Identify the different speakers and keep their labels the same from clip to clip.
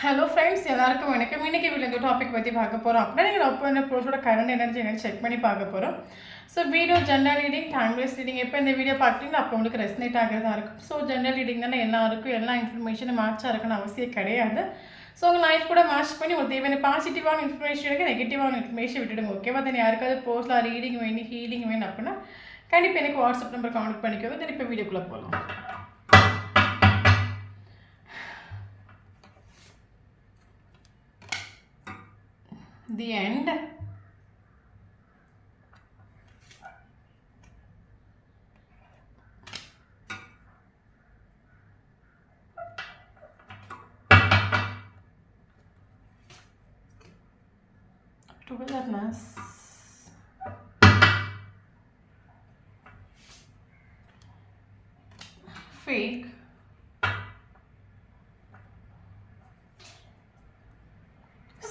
Speaker 1: Hello friends எல்லாருக்கும் வணக்கம். இன்னைக்கு வீடியோ இந்த டாபிக் பற்றி பார்க்க போகிறோம். அப்படின்னா நீங்கள் அப்போ இந்த ப்ரோஸோட கரண்ட் எனர்ஜி என்னன்னு செக் பண்ணி பார்க்க போகிறோம். So video general reading, timeless reading எப்போ இந்த வீடியோ பார்க்குறீங்களோ அப்போ உங்களுக்கு ரெஸ்னேட் ஆகிறதா இருக்கும். ஸோ ஜென்ரல் ரீடிங் தானே எல்லாருக்கும் எல்லா இன்ஃபர்மேஷனும் மேட்சாக இருக்குன்னு அவசியம் கிடையாது. ஸோ உங்கள் லைஃப் கூட மேட்ச் பண்ணி உங்களுக்கு தேவையான பாசிட்டிவான இன்ஃபர்மேஷன் எடுக்க நெகட்டிவான இன்ஃபர்மேஷன் விட்டுடுங்க. ஓகேவா? தென் யாருக்காவது போஸ்ட்லாம் ரீடிங் வேணும், ஹீலிங் வேணும் அப்படின்னா கண்டிப்பாக எனக்கு வாட்ஸ்அப் நம்பர் கான்டெக்ட் பண்ணிக்கோங்க. தென் இப்போ வீடியோக்குள்ளே போகலாம். The end. Togetherness. Fake.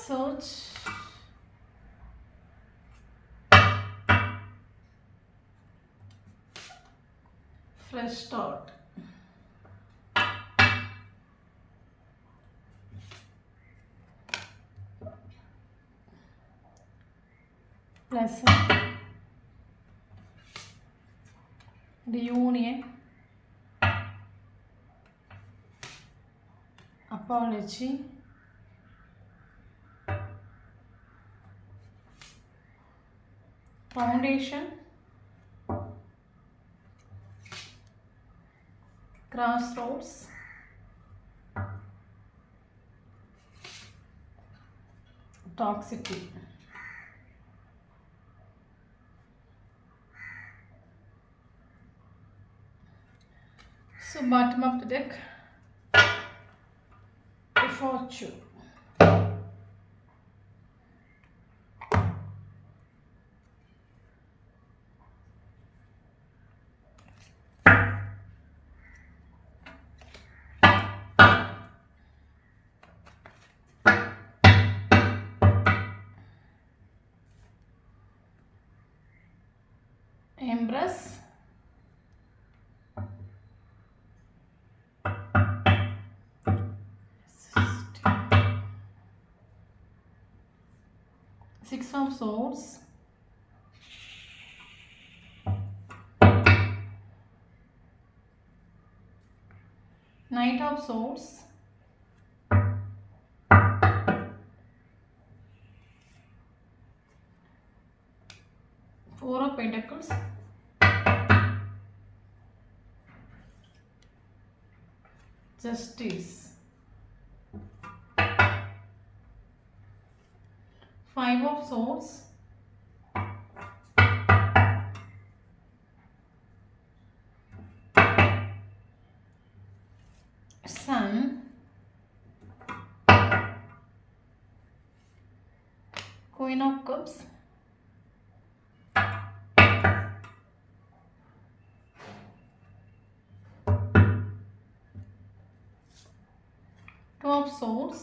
Speaker 1: Search. Fresh start. Lesson. Reunion. Apology. Foundation. Crossroads. Toxicity. So bottom of the deck, the fortune. Empress. Six of Swords. Knight of Swords. Four of Pentacles. Justice. Five of Swords. Sun. Queen of Cups. Two of Swords.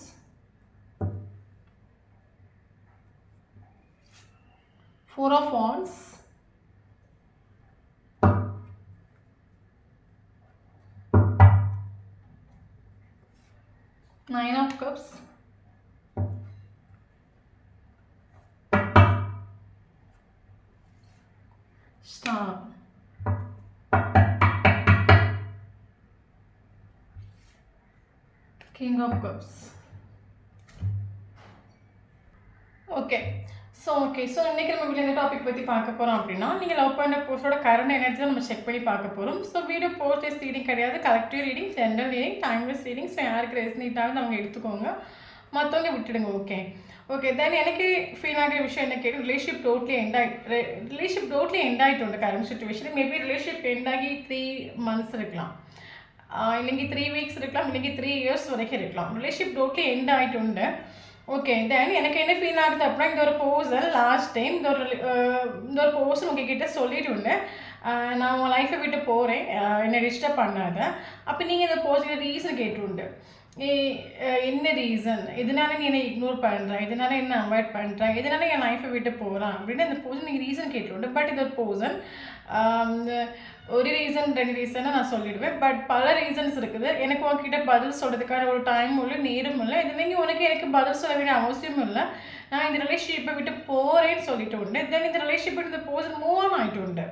Speaker 1: Four of Wands. Nine of Cups. Star. King of Cups. So இன்றைக்கி நம்ம வீட்டில் இந்த topic பற்றி பார்க்க போகிறோம் அப்படின்னா நீங்கள் love பண்ண போஸ்டோட கரண்ட் எனர்ஜி தான் நம்ம செக் பண்ணி பார்க்க போகிறோம். ஸோ வீடியோ போஸ்டர்ஸ் ரீடிங் கிடையாது, collective reading, general reading, timeless reading. So யாருக்கு ரெஸ்னேட் ஆகுது அவங்க எடுத்துக்கோங்க, மற்றவங்க விட்டுடுங்க. ஓகே தென் எனக்கு ஃபீல் ஆகிற விஷயம் என்ன கேட்டு ரிலேஷன்ஷிப் டோட்லி எண்ட் ஆகிட்டு current situation. Maybe relationship end ஆகி 3 months இருக்கலாம், இல்லைங்க 3 weeks இருக்கலாம், இல்லைங்க 3 years வரைக்கும் இருக்கலாம். ரிலேஷன்ஷிப் டோட்லி எண்ட் ஆகிட்டு. தென் எனக்கு என்ன ஃபீல் ஆகுது அப்படின்னா இந்த ஒரு பர்சன் லாஸ்ட் டைம் இந்த ஒரு பர்சன் உங்ககிட்ட சொல்லிட்டு நான் உங்கள் லைஃப்பை விட்டு போகிறேன், என்னை டிஸ்டர்ப் பண்ணாத. அப்போ நீங்கள் இந்த பர்சனுக்கு ரீசன் கேட்டுண்டு என்ன ரீசன், இதனால நீ என்னை இக்னோர் பண்ணுற, இதனால என்ன அவாய்ட் பண்ணுற, இதனால என் லைஃப்பை விட்டு போகிறான் அப்படின்னு அந்த பர்சன் நீங்கள் ரீசன் கேட்டுவிட்டு. பட் இது ஒரு பர்சன் ஒரு ரீசன் 2 ரீசனை நான் சொல்லிடுவேன். பட் பல ரீசன்ஸ் இருக்குது. எனக்கு உங்ககிட்ட பதில் சொல்கிறதுக்கான ஒரு டைமும் இல்லை, நேரமும் இல்லை. இது நீங்கள் உனக்கு எனக்கு பதில் சொல்ல வேண்டிய அவசியமும் இல்லை. நான் இந்த ரிலேஷன்ஷிப்பை விட்டு போகிறேன்னு சொல்லிட்டு உண்டு. தென் இந்த ரிலேஷன்ஷிப் இந்த பர்சன் மூவ் ஆன் ஆகிட்டு உண்டு.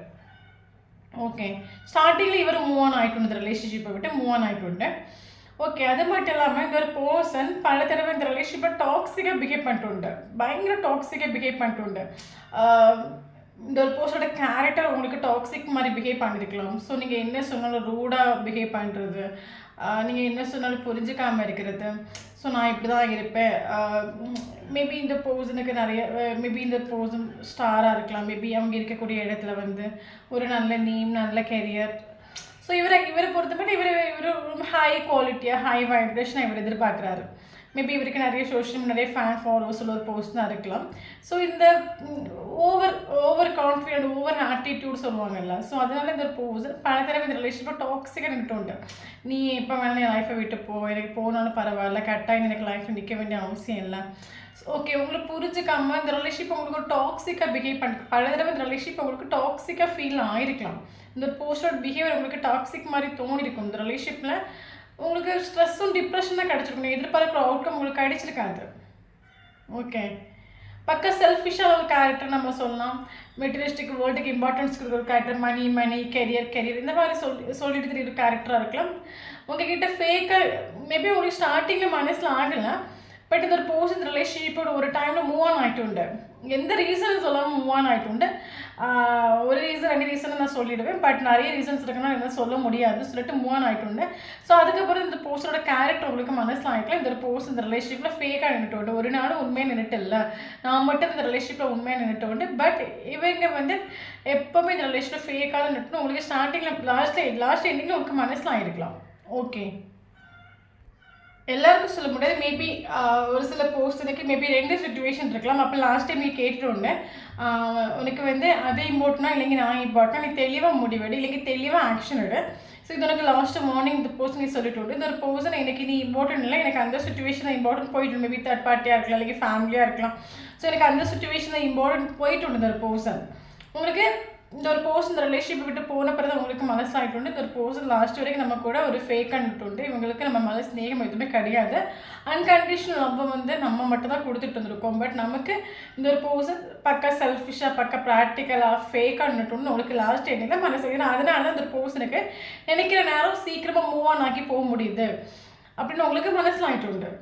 Speaker 1: ஓகே, ஸ்டார்டிங்கில் இவர் மூவ் ஆன் ஆகிட்டு இந்த ரிலேஷன்ஷிப்பை விட்டு மூவ் ஆன் ஆகிட்டு உண்டு. ஓகே, அது மட்டும் இல்லாமல் இந்த ஒரு பர்சன் பல தடவை இந்த ரிலேஷன்ஷிப்பை டாக்ஸிக்காக பிஹேவ் பண்ணிட்டு உண்டு. பயங்கர டாக்ஸிக்காக பிஹேவ் பண்ணிட்டு உண்டு. இந்த ஒரு பர்சனோட கேரக்டர் உங்களுக்கு டாக்ஸிக் மாதிரி பிஹேவ் பண்ணியிருக்கலாம். ஸோ நீங்கள் என்ன சொன்னாலும் ரூடாக பிஹேவ் பண்ணுறது, நீங்கள் என்ன சொன்னாலும் புரிஞ்சுக்காமல் இருக்கிறது. ஸோ நான் இப்படி தான் இருப்பேன். மேபி இந்த பர்சனுக்கு நிறைய மேபி இந்த பர்சன் ஸ்டாராக இருக்கலாம். மேபி அவங்க இருக்கக்கூடிய இடத்துல வந்து ஒரு நல்ல நேம், நல்ல கெரியர். ஸோ இவரை பொறுத்தப்பட்டு இவர் ரொம்ப ஹை குவாலிட்டியாக ஹை வைப்ரேஷனாக இவர் எதிர்பார்க்குறாரு. மேபி இவருக்கு நிறைய சோஷியல் நிறைய ஃபேன் ஃபாலோவர்ஸ் உள்ள ஒரு பர்சனாக இருக்கலாம். ஸோ இந்த ஓவர் கான்ஃபிடென்ட், ஓவர் ஆட்டிடியூட் சொல்லுவாங்கல்ல. ஸோ அதனால இந்த ஒரு பர்சன் பல தடவை இந்த ரிலேஷன்ஷிப்பை டாக்ஸிக்காக நின்றுட்டு உண்டு. நீ எப்போ வேணாலும் என் லைஃப்பை விட்டு போ, எனக்கு போனாலும் பரவாயில்ல, கட்டாயம் எனக்கு லைஃப்பில் நிற்க வேண்டிய அவசியம் இல்லை. ஓகே, உங்களுக்கு புரிஞ்சுக்காமல் இந்த ரிலேஷன்ஷிப் உங்களுக்கு ஒரு டாக்ஸிக்காக பிஹேவ் பண்ணி பல தடவை இந்த ரிலேஷன்ஷிப் உங்களுக்கு டாக்ஸிக்காக ஃபீல் ஆகிருக்கலாம். இந்த ஒரு பர்சனோட பிஹேவியர் உங்களுக்கு டாக்ஸிக் மாதிரி தோணிருக்கும். இந்த ரிலேஷன்ஷிப்பில் உங்களுக்கு ஸ்ட்ரெஸ்ஸும் டிப்ரெஷன் தான் கிடச்சிருக்கும். எதிர்பார்க்குற அவுட்கம் உங்களுக்கு கிடைச்சிருக்காது. ஓகே, பக்க செல்ஃபிஷாக ஒரு கேரக்டர் நம்ம சொல்லலாம். மெட்டீரியலிஸ்டிக் வேர்ல்டுக்கு இம்பார்ட்டன்ஸ் கொடுக்குற ஒரு கேரக்டர், மணி கெரியர் இந்த மாதிரி சொல்லிட்டு தெரியுற கேரக்டராக இருக்கலாம். உங்ககிட்ட ஃபேக்காக மேபி உங்களுக்கு ஸ்டார்டிங்கில் மனசில் ஆகலை. பட் இந்த ஒரு பர்சன் ரிலேஷன்ஷிப்போட ஒரு டைமில் மூவ் ஆன் ஆகிட்டு உண்டு. எந்த ரீசன் சொல்லாமல் மூவ் ஆன் ஆகிட்டு உண்டு. ஒரு ரீசன் 2 ரீசன் நான் சொல்லிவிடுவேன். பட் நிறைய ரீசன்ஸ் இருக்குன்னா என்ன சொல்ல முடியாது சொல்லிட்டு மூவ் ஆன் ஆகிட்டு உண்டு. ஸோ அதுக்கப்புறம் இந்த பர்சனோட கேரக்டர் உங்களுக்கு மனசில் ஆகிக்கலாம். இந்த ஒரு பர்சன் இந்த ரிலேஷன்ஷிப்பில் ஃபேக்காக நின்றுட்டு உண்டு. ஒரு நாளும் உண்மையாக நின்றுட்டு இல்லை, நான் மட்டும் இந்த ரிலேஷன்ஷிப்பில் உண்மையாக நின்றுட்டு உண்டு. பட் இவங்க வந்து எப்போவுமே இந்த ரிலேஷனில் ஃபேக்காக நின்றுட்டு உங்களுக்கு ஸ்டார்டிங்கில் லாஸ்ட் எண்டிங்கில் உங்களுக்கு மனசில் ஆகிருக்கலாம். ஓகே, எல்லாருக்கும் சொல்ல முடியாது. மேபி ஒரு சில பர்சனுக்கு மேபி 2 சிச்சுவேஷன் இருக்கலாம். அப்போ லாஸ்ட் டைம் நீ கேட்டுட்டு உனக்கு வந்து அது இம்பார்ட்டனா இல்லைங்க நான் இம்பார்ட்டனா, நீ தெளிவாக முடிவெடு, இல்லைங்க தெளிவாக ஆக்ஷன் எடு. ஸோ இது எனக்கு லாஸ்ட் மார்னிங் இந்த பர்சன் நீ சொல்லிட்டு உண்டு. இந்த ஒரு பர்சன் எனக்கு நீ இம்பார்ட்டன்ட் இல்லை, எனக்கு அந்த சுச்சுவேஷன் இம்பார்ட்டன்ட் போயிட்டு, மேபி தேர்ட் பார்ட்டியாக இருக்கலாம், இல்லைங்க ஃபேமிலியாக இருக்கலாம். ஸோ எனக்கு அந்த சுச்சுவேஷன் இம்பார்ட்டன்ட் போயிட்டு உண்டு. இந்த ஒரு பர்சன் உங்களுக்கு இந்த ஒரு பர்சன் இந்த ரிலேஷன்ஷிப் விட்டு போன பிறகு உங்களுக்கு மனசாகிட்டு உண்டு. இந்த ஒரு பர்சன் லாஸ்ட் வரைக்கும் நம்ம கூட ஒரு ஃபேக் உண்டு. இவங்களுக்கு நம்ம மேலே ஸ்நேகம் எதுவுமே கிடையாது. அன்கண்டிஷனல் லவ் வந்து நம்ம மட்டும் தான் கொடுத்துட்டு இருந்திருக்கோம். பட் நமக்கு இந்த ஒரு பர்சன் பக்கா செல்ஃபிஷாக, பக்கா ப்ராக்டிக்கலாக ஃபேக்காக நின்றுட்டு உங்களுக்கு லாஸ்ட் எண்ணில் மனசு. அதனால தான் இந்த ஒரு பர்சனுக்கு நினைக்கிற நேரம் சீக்கிரமாக மூவ் ஆன் ஆக்கி போக முடியுது அப்படின்னு உங்களுக்கு மனசில் ஆகிட்டு உண்டு.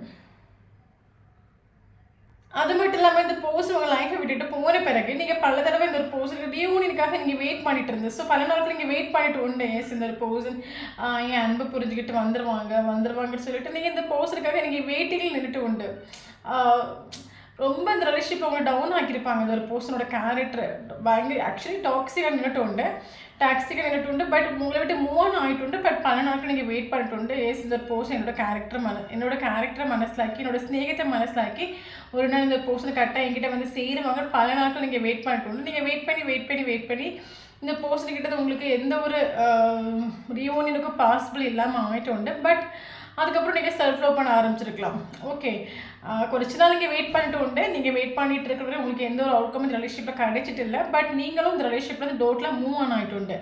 Speaker 1: அது மட்டும் இல்லாமல் இந்த பர்சன் உங்கள் லைஃப்பை விட்டுட்டு போன பிறகு நீங்கள் பல தடவை இந்த ஒரு பர்சனுக்கு ரீயூனியனுக்காக நீங்கள் வெயிட் பண்ணிட்டு இருந்தது. ஸோ பல நாட்கள் நீங்கள் வெயிட் பண்ணிட்டு உண்டு. எஸ், இந்த ஒரு பர்சன் என் அன்பு புரிஞ்சுக்கிட்டு வந்துருவாங்கன்னு சொல்லிட்டு நீங்கள் இந்த பர்சனுக்காக நீங்கள் வெயிட்டிங்கில் நின்றுட்டு உண்டு. ரொம்ப இந்த ரிலேஷன்ஷிப் அவங்க டவுன் ஆக்கியிருப்பாங்க. இந்த ஒரு பர்சனோட கேரக்டர் பயங்கர ஆக்சுவலி டாக்ஸிக்காக நின்றுட்டு உண்டு. பட் உங்களை விட்டு மூவ் ஆன் ஆகிட்டு உண்டு. பட் பல நாட்கள் நீங்கள் வெயிட் பண்ணிட்டு உண்டு. ஏஸ், இந்த பர்சன் என்னோட கேரக்டரை மனசிலாக்கி, என்னோட ஸ்நேகத்தை மனசிலாக்கி ஒரு நாள் இந்த பர்சன் கரெக்டாக என்கிட்ட வந்து சேருவாங்க. பல நாட்கள் நீங்கள் வெயிட் பண்ணிட்டு உண்டு. நீங்கள் வெயிட் பண்ணி இந்த பர்சன்கிட்ட உங்களுக்கு எந்த ஒரு ரீயூனியனுக்கும் பாசிபிள் இல்லாமல் ஆகிட்டு உண்டு. பட் அதுக்கப்புறம் நீங்கள் செல்ஃப் லவ் பண்ண ஆரம்பிச்சிருக்கலாம். ஓகே, கொஞ்ச நாள் நீங்கள் வெயிட் பண்ணிட்டு உண்டு. நீங்கள் வெயிட் பண்ணிட்டு இருக்கிறவங்க உங்களுக்கு எந்த ஒரு அவுட்கம் இந்த ரிலேஷன்ஷிப்பில் கிடைச்சிட்டு இல்லை. பட் நீங்களும் இந்த ரிலேஷன்ஷிப்பில் வந்து டோட்டில் மூவ் ஆன் ஆகிட்டு உண்டு.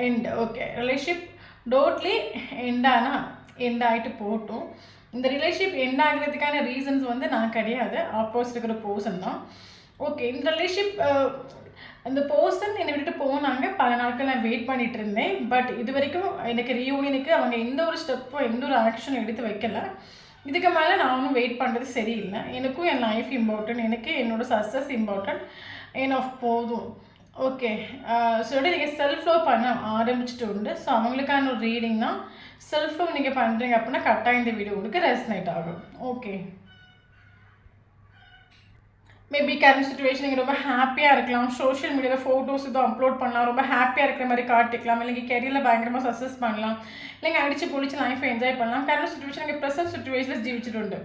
Speaker 1: And okay, relationship totally end ஆகிட்டு போட்டும். இந்த ரிலேஷன்ஷிப் எண்ட் ஆகிறதுக்கான ரீசன்ஸ் வந்து நான் கிடையாது, ஆப்போசிட் இருக்கிற பர்சன் தான். ஓகே, இந்த ரிலேஷன்ஷிப் அந்த பர்சன் என்னை விட்டுட்டு போனாங்க. பல நாட்கள் நான் வெயிட் பண்ணிட்டு இருந்தேன். பட் இது வரைக்கும் எனக்கு ரீயூனியனுக்கு அவங்க எந்த ஒரு ஸ்டெப்பும் எந்த ஒரு ஆக்ஷனும் எடுத்து வைக்கல. இதுக்கு மேலே நானும் வெயிட் பண்ணுறது சரியில்லை. எனக்கும் என் லைஃப் இம்பார்ட்டன்ட், எனக்கு என்னோடய சக்ஸஸ் இம்பார்ட்டன்ட். போதும். ஓகே, சொல்லிட்டு நீங்கள் செல்ஃப் லவ் பண்ண ஆரம்பிச்சுட்டு உண்டு. ஸோ அவங்களுக்கான ஒரு ரீடிங் தான். செல்ஃப் லவ் நீங்கள் பண்ணுறீங்க அப்படின்னா கரெக்டாக இந்த வீடியோ உங்களுக்கு ரெசனேட் ஆகும். ஓகே, மேபி கரண்ட் சுச்சுவேஷன் நீங்கள் ரொம்ப ஹாப்பியாக இருக்கலாம். சோஷியல் மீடியாவில் ஃபோட்டோஸ் இதுவும் அப்லோட் பண்ணலாம், ரொம்ப ஹாப்பியாக இருக்கிற மாதிரி காட்டிக்கலாம். இல்லைங்க கெரியரில் பயங்கரமாக சக்ஸஸ் பண்ணலாம், இல்லைங்க அடித்து பிடிச்சி லைஃப்பை என்ஜாய் பண்ணலாம். கரண்ட் சுச்சுவேஷன் நீங்கள் ப்ரெசன்ட் சுச்சுவேஷனில் ஜீவிச்சுட்டு உண்டு.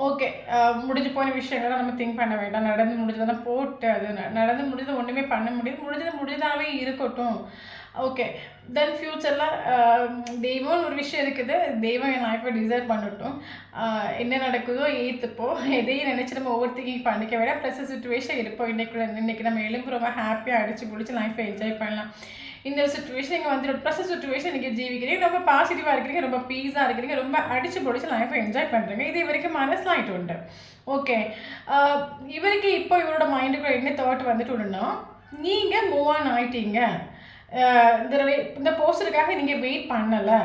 Speaker 1: ஓகே, முடிஞ்சு போன விஷயங்களை நம்ம திங்க் பண்ண வேண்டாம். நடந்து முடிஞ்சதெல்லாம் போட்டு அது நடந்து முடிஞ்சது ஒன்றுமே பண்ண முடியாது. முடிஞ்சதாகவே இருக்கட்டும் ஓகே. தென் ஃப்யூச்சர்ல தெய்வம்னு ஒரு விஷயம் இருக்குது. தெய்வம் என் லைஃப்ப டிசைட் பண்ணட்டும். என்ன நடக்குதோ ஏத்துப்போம். எதையும் நினைச்சு நம்ம ஓவர் திங்கிங் பண்ணிக்க வேண்டாம். ப்ளஸ் சிச்சுவேஷன் இருப்போம். இன்னைக்கு நம்ம எழும்புறோமா ஹாப்பியா அடிச்சு புடிச்சு லைஃப்ப என்ஜாய் பண்ணலாம். இந்த சிச்சுவேஷன் இங்கே வந்துடும். ப்ளஸ் சிச்சுவேஷன் நீங்கள் ஜீவிக்கிறீங்க, ரொம்ப பாசிட்டிவாக இருக்கிறீங்க, ரொம்ப பீஸாக இருக்கிறீங்க, ரொம்ப அடிச்சு பொடிச்சு லைஃப்பை என்ஜாய் பண்ணுறீங்க. இது இவருக்கு மனசில் ஆகிட்டு உண்டு. ஓகே. இவருக்கு இப்போ இவரோட மைண்டுக்குள்ள என்ன தாட் வந்துட்டு உண்டுன்னா, நீங்கள் மூவ் ஆன் ஆகிட்டீங்க, இந்த போஸ்டருக்காக நீங்கள் வெயிட் பண்ணலை,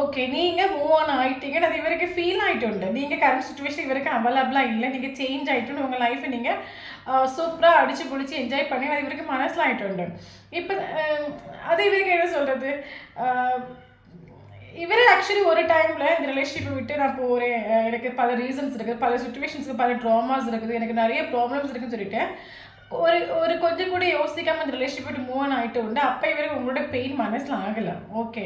Speaker 1: ஓகே நீங்கள் மூவ் ஆன் ஆகிட்டீங்கன்னு அது இவருக்கு ஃபீல் ஆகிட்டு உண்டு. நீங்கள் கரண்ட் சுச்சுவேஷன் இவருக்கு அவைலபிளாக இல்லை, நீங்கள் சேஞ்ச் ஆகிட்டுன்னு உங்கள் லைஃப்பை நீங்கள் சூப்பராக அடித்து பிடிச்சி என்ஜாய் பண்ணி அது இவருக்கு மனசில் ஆகிட்டு உண்டு. இப்போ அது இவருக்கு என்ன சொல்கிறது, இவர் ஆக்சுவலி ஒரு டைமில் இந்த ரிலேஷன்ஷிப்பை விட்டு நான் போகிறேன், எனக்கு பல ரீசன்ஸ் இருக்குது, பல சுச்சுவேஷன்ஸுக்கு பல ட்ராமாஸ் இருக்குது, எனக்கு நிறைய ப்ராப்ளம்ஸ் இருக்குதுன்னு சொல்லிட்டு ஒரு கொஞ்சம் கூட யோசிக்காமல் இந்த ரிலேஷன்ஷிப் விட்டு மூவ் ஆன் ஆகிட்டு உண்டு. அப்போ இவருக்கு உங்களோட பெயின் மனசில் ஆகலை. ஓகே.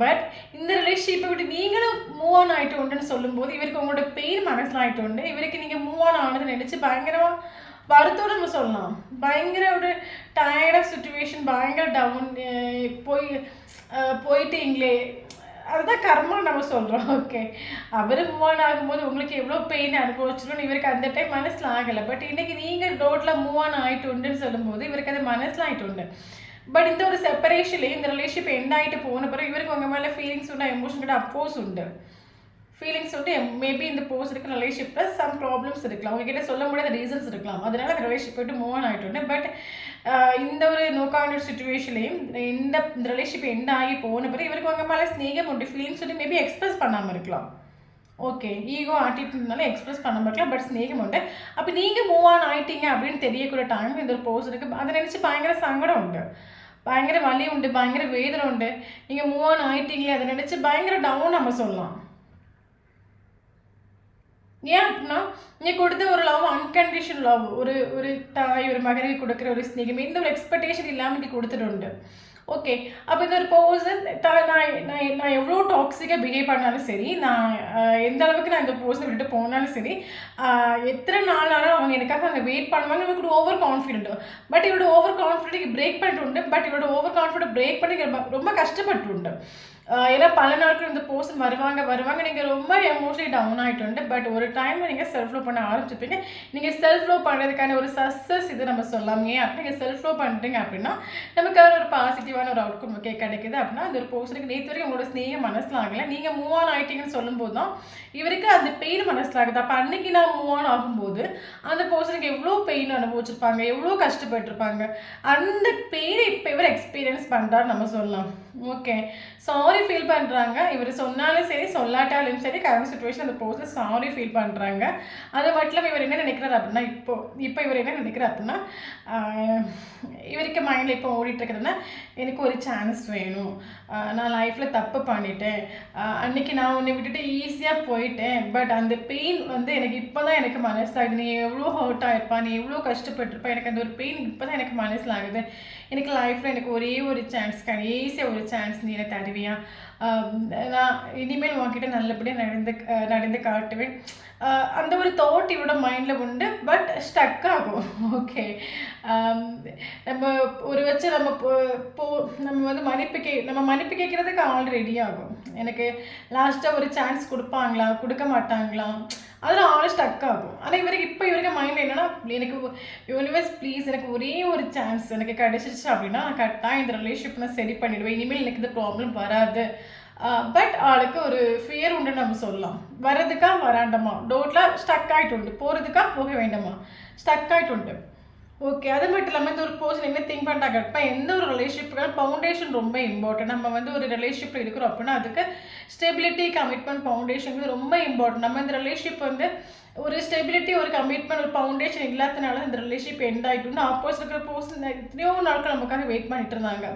Speaker 1: பட் இந்த ரிலேஷன்ஷிப்பை விட்டு நீங்களும் மூவ் ஆன் ஆகிட்டு உண்டுன்னு சொல்லும்போது இவருக்கு உங்களோட பெயின் மனசில் ஆகிட்டு உண்டு. இவருக்கு நீங்கள் மூவ் ஆன் ஆனதுன்னு நினச்சி பயங்கரமாக வருத்தம் நம்ம சொல்லலாம். பயங்கர ஒரு டயர்டாக சுச்சுவேஷன், பயங்கர டவுன் போயிட்டீங்களே, அதுதான் கர்மா நம்ம சொல்கிறோம். ஓகே. அவர் மூவ் ஆன் ஆகும்போது உங்களுக்கு எவ்வளோ பெயின் அனுபவிச்சிடும், இவருக்கு அந்த டைம் மனசில் ஆகலை. பட் இன்றைக்கி நீங்கள் ரோட்டில் மூவ் ஆன் ஆகிட்டு உண்டுன்னு சொல்லும்போது இவருக்கு அது மனசில் ஆகிட்டு உண்டு. பட் இந்த ஒரு செப்பரேஷன்லேயே இந்த ரிலேஷன்ஷிப் எண்ட் ஆகிட்டு போன பிறகு இவருக்கு உங்கள் மேலே ஃபீலிங்ஸ் உண்டு, எமோஷன் கூட அப்போஸ் உண்டு. ஃபீலிங்ஸ் வந்து மேபி இந்த போஸ் இருக்க ரிலேஷன்ஷிப்பில் சம் ப்ராப்ளம்ஸ் இருக்கலாம், உங்ககிட்ட சொல்ல முடியாத ரீசன்ஸ் இருக்கலாம், அதனால அந்த ரிலேஷன்ஷிப் விட்டு மூவ் ஆன் ஆகிட்டு. பட் இந்த ஒரு நோ கான்டெக்ட் சிச்சுவேஷன்லையும் இந்த ரிலேஷன்ஷிப் எண்ட் ஆகி போன பிறகு இவருக்கு உங்கள் மேலே ஸ்நேகம் உண்டு, ஃபீலிங்ஸ் வந்து மேபி எக்ஸ்பிரஸ் பண்ணாமல் இருக்கலாம். ஓகே. ஈகோ ஆட்டிட்யூட்னால எக்ஸ்பிரஸ் பண்ணாமல் இருக்கலாம், பட் ஸ்நேகம் உண்டு. அப்போ நீங்கள் மூவ் ஆன் ஆகிட்டீங்க அப்படின்னு தெரியக்கூடிய டைம் இந்த ஒரு போஸ் இருக்குது. அதை நினச்சி பயங்கர சங்கடம் உண்டு, பயங்கர வலி உண்டு, பயங்கர வேதனை உண்டு. நீங்கள் மூவ் ஆன் ஆகிட்டீங்களே அதை நினச்சி பயங்கர டவுன் நம்ம சொல்லலாம். ஏன் அப்படின்னா நீங்கள் கொடுத்த ஒரு லவ் அன்கண்டிஷன் லவ், ஒரு தாய் ஒரு மகனுக்கு கொடுக்குற ஒரு ஸ்நேகம், எந்த ஒரு எக்ஸ்பெக்டேஷன் இல்லாமல் நீ கொடுத்துட்டு உண்டு. ஓகே. அப்போ இந்த ஒரு பர்சன் நான் எவ்வளோ டாக்ஸிக்காக பிஹேவ் பண்ணாலும் சரி, நான் எந்த அளவுக்கு நான் இந்த பர்சனை விட்டுட்டு போனாலும் சரி, எத்தனை நாள் ஆனாலும் அவங்க எனக்காக அங்கே வெயிட் பண்ணுவாங்க. இவருக்கு ஒரு ஓவர் கான்ஃபிடென்ட். பட் இவரோட ஓவர் கான்ஃபிடென்ட் பிரேக் பண்ணிட்டு உண்டு. பட் இவரோட ஓவர் கான்ஃபிடென்ட் பிரேக் பண்ணி ரொம்ப கஷ்டப்பட்டு உண்டு. ஏன்னா பல நாட்கள் இந்த பர்சன் வருவாங்க நீங்கள் ரொம்ப எமோஷனலி டவுன் ஆகிட்டு உண்டு. பட் ஒரு டைமில் நீங்கள் செல்ஃப் லவ் பண்ண ஆரம்பிச்சிருப்பீங்க. நீங்கள் செல்ஃப் லவ் பண்ணுறதுக்கான ஒரு சக்ஸஸ் இது நம்ம சொல்லலாம். ஏன் அப்படி நீங்கள் செல்ஃப் லவ் பண்ணுறீங்க அப்படின்னா நமக்கு ஒரு பாசிட்டிவான ஒரு அவுட்கம் கிடைக்குது. அப்படின்னா அந்த ஒரு பர்சனுக்கு நேற்று வரைக்கும் உங்களோட ஸ்நேகம் மனசில் ஆகலை, நீங்கள் மூவ் ஆன் ஆகிட்டீங்கன்னு சொல்லும்போது தான் இவருக்கு அந்த பெயின் மனசில் ஆகுது. அப்போ அன்னைக்கு நான் மூவ் ஆன் ஆகும்போது அந்த பர்சனுக்கு எவ்வளோ பெயின் அனுபவிச்சிருப்பாங்க, எவ்வளோ கஷ்டப்பட்டுருப்பாங்க. அந்த பெயினை இப்போ இவர் எக்ஸ்பீரியன்ஸ் பண்ணுறாரு நம்ம சொல்லலாம். ஓகே. சாரி ஃபீல் பண்ணுறாங்க. இவர் சொன்னாலும் சரி சொல்லாட்டாலும் சரி கரண்ட் சுச்சுவேஷன் அந்த பர்சன் சாரி ஃபீல் பண்ணுறாங்க. அது மட்டும் இல்லாமல் இவர் என்ன நினைக்கிறார் அப்படின்னா இப்போ இவர் என்ன நினைக்கிறார் அப்படின்னா இவருக்கு மைண்டில் இப்போ ஓடிட்டுருக்குதுன்னா எனக்கு ஒரு சான்ஸ் வேணும், நான் லைஃப்பில் தப்பு பண்ணிட்டேன், அன்றைக்கி நான் உன்னை விட்டுட்டு ஈஸியாக போயிட்டேன், பட் அந்த பெயின் வந்து எனக்கு இப்போ தான் எனக்கு மனசிலாகுது, நீ எவ்வளோ ஹர்ட் ஆகிருப்பா, நீ எவ்வளோ கஷ்டப்பட்டிருப்பா, எனக்கு அந்த ஒரு பெயின் இப்போ தான் எனக்கு மனசில் ஆகுது, எனக்கு லைஃப்பில் எனக்கு ஒரே ஒரு சான்ஸ் ஈஸியாக ஒரு சான்ஸ் நீ எனக்கு தருவியா, நான் இனிமேல் உன்கிட்ட நல்லபடியாக நடந்து காட்டுவேன். அந்த ஒரு தாட் இவரோட மைண்டில் உண்டு. பட் ஸ்டக் ஆகும். ஓகே. நம்ம ஒரு வச்சு நம்ம வந்து மன்னிப்பு கேட்குறதுக்கு ஆல் ரெடி ஆகும். எனக்கு லாஸ்ட்டாக ஒரு சான்ஸ் கொடுப்பாங்களா கொடுக்க மாட்டாங்களா அதில் ஆள் ஸ்டக் ஆகும். ஆனால் இவருக்கு மைண்டில் என்னென்னா எனக்கு யூனிவர்ஸ் ப்ளீஸ் எனக்கு ஒரே ஒரு சான்ஸ் எனக்கு கிடச்சிச்சு அப்படின்னா நான் கரெக்டாக இந்த ரிலேஷன்ஷிப் நான் சரி பண்ணிவிடுவேன், இனிமேல் எனக்கு இந்த ப்ராப்ளம் வராது. பட் ஆளுக்கு ஒரு ஃபியர் உண்டுன்னு நம்ம சொல்லலாம். வர்றதுக்கா வராண்டமா, டோட்டில் ஸ்டக் ஆகிட்டு உண்டு, போகிறதுக்கா போக வேண்டாமா, ஸ்டக் ஆகிட்டு உண்டு. ஓகே. அது மட்டும் இல்லாமல் இந்த ஒரு பர்சன் என்ன திங்க் பண்ணுறாங்க இப்போ எந்த ஒரு ரிலேஷன்ஷிப்புக்கும் ஃபவுண்டேஷன் ரொம்ப இம்பார்ட்டன்ட். நம்ம வந்து ஒரு ரிலேஷன்ஷிப்பில் இருக்கிறோம் அப்படின்னா அதுக்கு ஸ்டெபிலிட்டி கமிட்மெண்ட் ஃபவுண்டேஷன் ரொம்ப இம்பார்ட்டன்ட். நம்ம இந்த ரிலேஷன்ஷிப் வந்து ஒரு ஸ்டெபிலிட்டி ஒரு கமிட்மெண்ட் ஒரு ஃபவுண்டேஷன் இல்லாதனால இந்த ரிலேஷன்ஷிப் எண்ட் ஆகிட்டு ஆப்போசிட் இருக்கிற பர்சன் எத்தனையோ நாட்கள் நமக்காக வெயிட் பண்ணிட்டு இருந்தாங்க.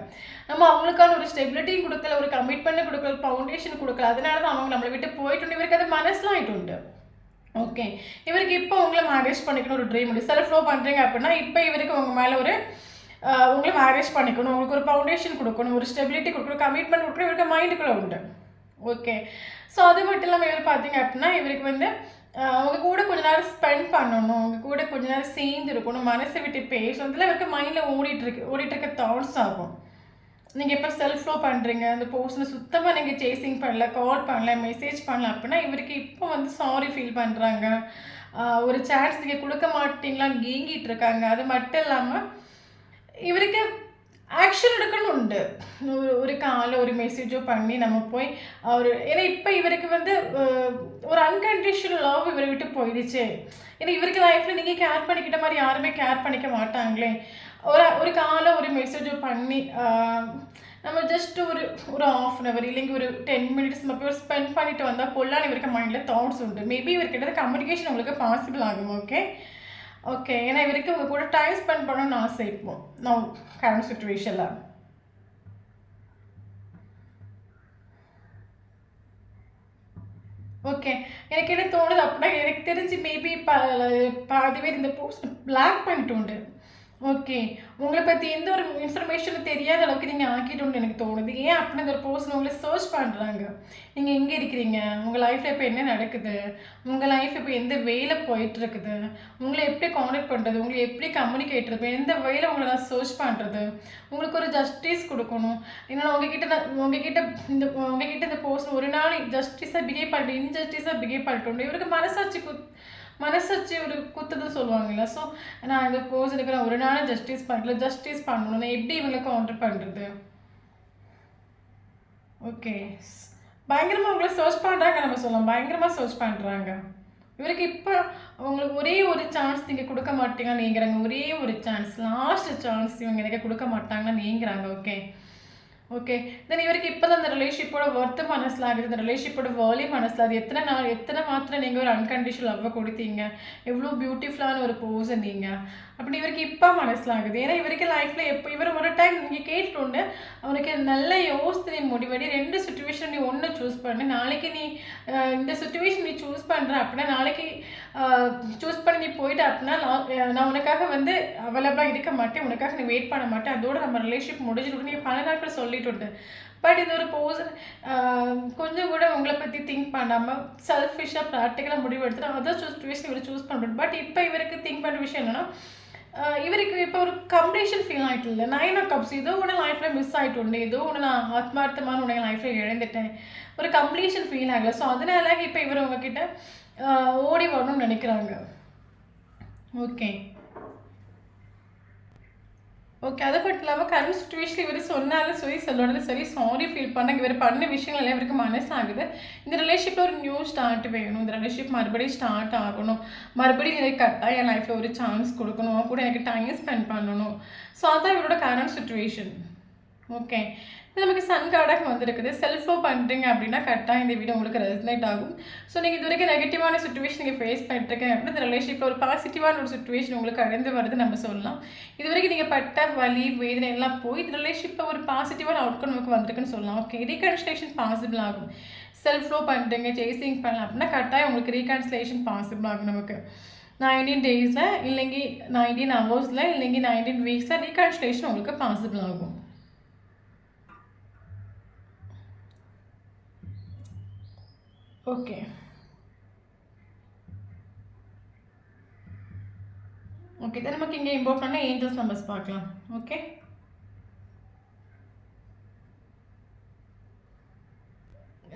Speaker 1: நம்ம அவங்களுக்கான ஒரு ஸ்டெபிலிட்டியும் கொடுக்கல, ஒரு கமிட்மெண்ட்டும் கொடுக்கல, ஒரு ஃபவுண்டேஷன் கொடுக்கல, அதனால தான் அவங்க நம்மளை விட்டு போயிட்டு இவருக்கு அது மனசில் ஆகிட்டு உண்டு. ஓகே. இவருக்கு இப்போ உங்களை மேரேஜ் பண்ணிக்கணும் ஒரு ட்ரீம் உண்டு. செல்ஃப் லவ் பண்ணுறீங்க அப்படின்னா இப்போ இவருக்கு உங்கள் மேலே ஒரு உங்களை மேரேஜ் பண்ணிக்கணும், உங்களுக்கு ஒரு ஃபவுண்டேஷன் கொடுக்கணும், ஒரு ஸ்டெபிலிட்டி கொடுக்கணும், கமிட்மெண்ட் கொடுக்கணும், இவருக்கு மைண்டுக்குள்ளே உண்டு. ஓகே. ஸோ அது மட்டும் இல்லாமல் இவர் பார்த்தீங்க அப்படின்னா இவருக்கு வந்து அவங்க கூட கொஞ்ச நேரம் ஸ்பெண்ட் பண்ணணும், அவங்க கூட கொஞ்ச நேரம் சேர்ந்து இருக்கணும், மனசை விட்டு பேசணும், இதில் இவருக்கு மைண்டில் ஓடிட்டு இருக்க தாட்ஸ் ஆகும். நீங்கள் எப்போ செல்ஃப் ஃப்ளோ பண்ணுறீங்க, அந்த பர்சனை சுத்தமாக நீங்கள் சேசிங் பண்ணல, கால் பண்ணல, மெசேஜ் பண்ணல அப்படின்னா இவருக்கு இப்போ வந்து சாரி ஃபீல் பண்ணுறாங்க. ஒரு சான்ஸ் நீங்கள் கொடுக்க மாட்டீங்களான்னு ஏங்கிட்டு இருக்காங்க. அது மட்டும் இல்லாமல் இவருக்கு ஆக்ஷன் எடுக்கணும் உண்டு. ஒரு காலை ஒரு மெசேஜோ பண்ணி நம்ம போய் ஏன்னா இப்போ இவருக்கு வந்து ஒரு அன்கண்டிஷனல் லவ் இவரை விட்டு போயிடுச்சு. ஏன்னா இவருக்கு லைஃப்பில் நீங்கள் கேர் பண்ணிக்கிட்ட மாதிரி யாருமே கேர் பண்ணிக்க மாட்டாங்களே. ஒரு காலை ஒரு மெசேஜோ பண்ணி நம்ம ஜஸ்ட் ஒரு 1/2 இல்லைங்க ஒரு 10 minutes நம்ம போய் ஸ்பெண்ட் பண்ணிட்டு வந்தால் கொள்ளான்னு இவருக்கு மைண்டில் தாட்ஸ் உண்டு. மேபி இவர்கிட்ட கம்யூனிகேஷன் உங்களுக்கு பாசிபிள் ஆகும். ஓகே ஏன்னா இவருக்கு உங்கள் கூட டைம் ஸ்பெண்ட் பண்ணணும்னு ஆசை இப்போ நான் கரண்ட் சுச்சுவேஷனில். ஓகே எனக்கு என்ன தோணுது அப்படின்னா எனக்கு தெரிஞ்சு மேபி பாதி பேர் இந்த போஸ்ட் பிளாக் பண்ணிட்டு உண்டு. ஓகே உங்களை பற்றி எந்த ஒரு இன்ஃபர்மேஷனும் தெரியாத அளவுக்கு நீங்கள் ஆக்கிட்டோன்னு எனக்கு தோணுது. ஏன் அப்படின்னு ஒரு பர்சன் உங்களை சர்ச் பண்ணுறாங்க. நீங்கள் எங்கே இருக்கிறீங்க, உங்கள் லைஃப்பில் இப்போ என்ன நடக்குது, உங்கள் லைஃப் இப்போ எந்த வேலை போயிட்டுருக்குது, உங்களை எப்படி காண்டாக்ட் பண்ணுறது, உங்களை எப்படி கம்யூனிகேட் இருப்பேன், எந்த வேலை உங்களை நான் சர்ச் பண்ணுறது, உங்களுக்கு ஒரு ஜஸ்டிஸ் கொடுக்கணும். ஏன்னா உங்ககிட்ட இந்த பர்சன் ஒரு நாள் ஜஸ்டிஸாக பிஹேவ் பண்ணிட்டு இன்ஜஸ்டிஸாக பிஹேவ் பண்ணிட்டு இவருக்கு மனசாட்சி ஒரு குத்துதுன்னு சொல்லுவாங்கல்ல. ஸோ நான் இந்த பர்சனுக்கு நான் ஒரு நாள் ஜஸ்டிஸ் பண்ணணும். நான் எப்படி இவங்களை கவுண்டர் பண்ணுறது? ஓகே பயங்கரமாக உங்களை சர்ச் பண்ணுறாங்க நம்ம சொல்லலாம். பயங்கரமாக சர்ச் பண்ணுறாங்க. இவருக்கு இப்போ உங்களுக்கு ஒரே ஒரு சான்ஸ் நீங்கள் கொடுக்க மாட்டீங்கன்னு நீங்கிறாங்க. ஒரே ஒரு சான்ஸ், லாஸ்ட் சான்ஸ் இவங்க எனக்கு கொடுக்க மாட்டாங்கன்னு நீங்கிறாங்க. ஓகே தென் இவருக்கு இப்போ தான் இந்த ரிலேஷிப்போட ஒர்த்து மனசில் ஆகுது, இந்த ரிலேஷிப்போட வேர்லி மனசில் அது எத்தனை மாத்திரம் நீங்கள் ஒரு அன்கண்டிஷனல் லவ்வை கொடுத்தீங்க, எவ்வளோ பியூட்டிஃபுல்லான ஒரு பர்சன் நீங்கள் அப்படி இவருக்கு இப்போ மனசில் ஆகுது. ஏன்னா இவருக்கு லைஃப்பில் எப்போ இவர் ஒரு டைம் நீங்கள் கேட்டுட்டு அவனுக்கு நல்ல யோசனை முடிவடி 2 சுச்சுவேஷன் நீ ஒன்று சூஸ் பண்ணு. நாளைக்கு நீ இந்த சுச்சுவேஷன் நீ சூஸ் பண்ணுற அப்படின்னா நாளைக்கு சூஸ் பண்ணி நீ போயிட்ட அப்படின்னா நான் உனக்காக வந்து அவைலபிளாக இருக்க மாட்டேன், உனக்காக நீ வெயிட் பண்ண மாட்டேன், அதோட நம்ம ரிலேஷன்ஷிப் முடிஞ்சிட்டு நீங்கள் பல நாட்கள் சொல்லிட்டு. பட் இது ஒரு பர்சன் கொஞ்சம் கூட உங்களை பற்றி திங்க் பண்ணாமல் செல்ஃபிஷாக ப்ராக்டிக்கலாக முடிவு எடுத்துட்டு அதர் சுச்சுவேஷன் இவர் சூஸ் பண்ணுறது. பட் இப்போ இவருக்கு திங்க் பண்ணுற விஷயம் என்னென்னா இவருக்கு இப்போ ஒரு கம்ப்ளீஷன் ஃபீல் ஆகிட்டு இல்லை. 9 of Cups ஏதோ ஒன்று லைஃப்பில் மிஸ் ஆகிட்டு உண்டு, ஏதோ ஒன்று நான் ஆத்மார்த்தமான உடைய லைஃப்பில் இழந்துட்டேன், ஒரு கம்ப்ளீஷன் ஃபீல் ஆகலை. ஸோ அதனால இப்போ இவர் உங்ககிட்ட ஓடி வரணும்னு நினைக்கிறாங்க. ஓகே அதை மட்டும் இல்லாமல் கரண்ட் சுச்சுவேஷன் இவர் சொன்னாலும் சரி சொல்லணும் சரி சாரி ஃபீல் பண்ணாங்க. இவர் பண்ண விஷயங்கள் எல்லாம் இவருக்கு மனசாகுது. இந்த ரிலேஷன்ஷிப்பில் ஒரு நியூ ஸ்டார்ட் வேணும், இந்த ரிலேஷன்ஷிப் மறுபடியும் ஸ்டார்ட் ஆகணும், மறுபடியும் எனக்கு கரெக்டாக என் லைஃப்பில் ஒரு சான்ஸ் கொடுக்கணும், கூட எனக்கு டைம் ஸ்பெண்ட் பண்ணணும். ஸோ அதான் இவரோட கரண்ட் சுச்சுவேஷன். ஓகே நமக்கு சன் கார்டாக வந்திருக்குது. செல்ஃப் லவ் பண்ணுறீங்க அப்படின்னா கரெக்டாக இந்த வீடியோ உங்களுக்கு ரெசனேட் ஆகும். ஸோ நீங்கள் இது வரைக்கும் நெகட்டிவான சுச்சுவேஷன் நீங்கள் ஃபேஸ் பண்ணிட்டுருக்கேன் அப்படின்னா இந்த ரிலேஷன்ஷிப்பில் ஒரு பாசிட்டிவான ஒரு சுச்சுவேஷன் உங்களுக்கு கடந்து வருது நம்ம சொல்லலாம். இது வரைக்கும் நீங்கள் பட்ட வலி வேதனை எல்லாம் போய் இந்த ரிலேஷன்ஷிப்பில் ஒரு பாசிட்டிவான அவுட்கம் நமக்கு வந்திருக்குன்னு சொல்லலாம். ஓகே ரீகன்சிலேஷன் பாசிபிள் ஆகும். செல்ஃப் லவ் பண்ணுறீங்க சேசிங் பண்ணலாம் அப்படின்னா கரெக்டாக உங்களுக்கு ரீகன்சிலேஷன் பாசிபிள் ஆகும். நமக்கு 19 days இல்லைங்க 19 hours இல்லைங்க 19 weeks ரீகன்சிலேஷன் உங்களுக்கு பாசிபிள் ஆகும். ஓகே தான் நமக்கு இங்கே இம்பார்ட்டன்டான ஏஞ்சல்ஸ் நம்பர்ஸ் பார்க்கலாம். Okay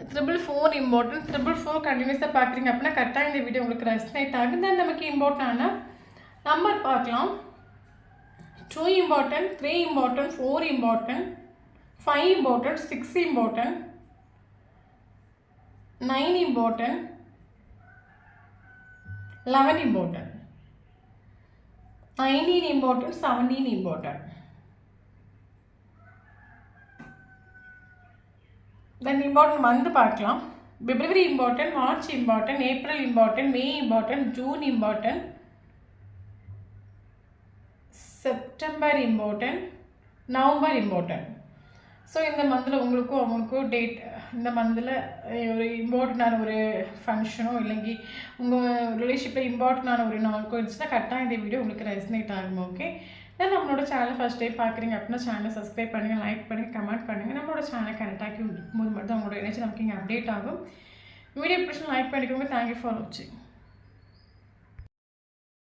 Speaker 1: 444 important. 444 கண்டினியூஸாக பார்க்குறீங்க அப்படின்னா கரெக்டாக இந்த வீடியோ உங்களுக்கு ரெசனேட் ஆகும். தான் நமக்கு இம்பார்ட்டன்டான நம்பர் பார்க்கலாம். 2 important, 3 important, 4 important, 5 important, 6 important, 9 important, 11 important, 19 important, 17 important. Then important month பார்க்கலாம். February important, March important, April important, May important, June important, September important, November important. So இந்த மந்தில் உங்களுக்கும் அவங்களுக்கும் டேட் இந்த மந்தில் ஒரு இம்பார்ட்டண்டான ஒரு ஃபங்க்ஷனோ இல்லைங்கி உங்கள் ரிலேஷன்ஷிப்பில் இம்பார்ட்டண்டான ஒரு நாளுக்கோ இருந்துச்சுன்னா கரெக்டாக இந்த வீடியோ உங்களுக்கு ரெசனேட் ஆகும். ஓகே தென் நம்மளோட சேனல் ஃபஸ்ட் டைம் பார்க்குறீங்க அப்படின்னா சேனலை சப்ஸ்கிரைப் பண்ணுங்கள், லைக் பண்ணுங்கள், கமெண்ட் பண்ணுங்கள். நம்மளோட சேனலை கரெக்டாக இருக்கும்போது மட்டும் தான் உங்களோட எனர்ஜி நமக்கு இங்கே அப்டேட் ஆகும். வீடியோ பிடிச்சி லைக் பண்ணிக்கோங்க. தேங்க்யூ ஃபார் வாட்சிங்.